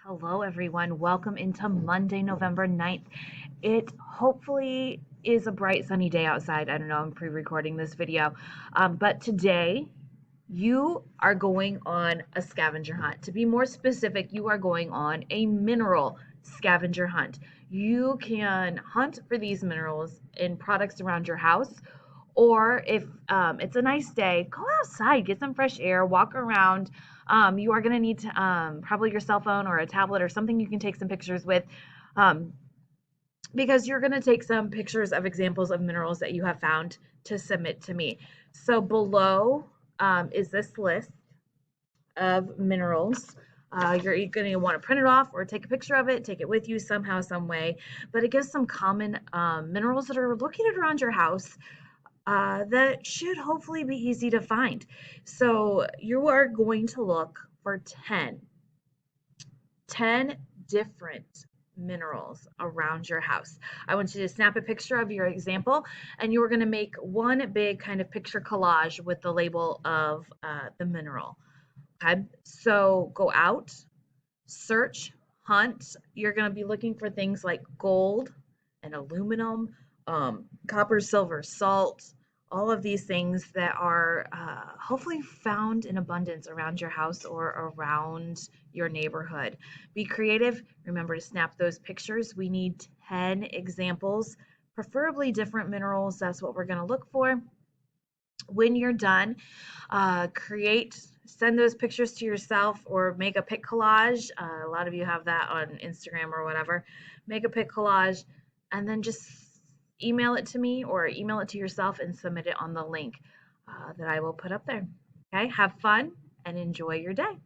Hello, everyone. Welcome into Monday, November 9th. It hopefully is a bright, sunny day outside. I don't know, I'm pre recording this video. But today, you are going on a scavenger hunt. To be more specific, you are going on a mineral scavenger hunt. You can hunt for these minerals in products around your house, or if it's a nice day, go outside, get some fresh air, walk around. You are going to need to probably your cell phone or a tablet or something you can take some pictures with, um, because you're going to take some pictures of examples of minerals that you have found to submit to me. So below is this list of minerals. You're going to want to print it off or take a picture of it, take it with you somehow, some way. But it gives some common minerals that are located around your house that should hopefully be easy to find. So you are going to look for 10 different minerals around your house. I want you to snap a picture of your example, and you're going to make one big kind of picture collage with the label of the mineral. Okay, so go out, search, hunt. You're going to be looking for things like gold and aluminum, copper, silver, salt, all of these things that are hopefully found in abundance around your house or around your neighborhood. Be creative. Remember to snap those pictures. We need 10 examples, preferably different minerals. That's what we're going to look for. When you're done, send those pictures to yourself or make a pic collage. A lot of you have that on Instagram or whatever. Make a pic collage and then just email it to me or email it to yourself and submit it on the link that I will put up there. Okay, have fun and enjoy your day.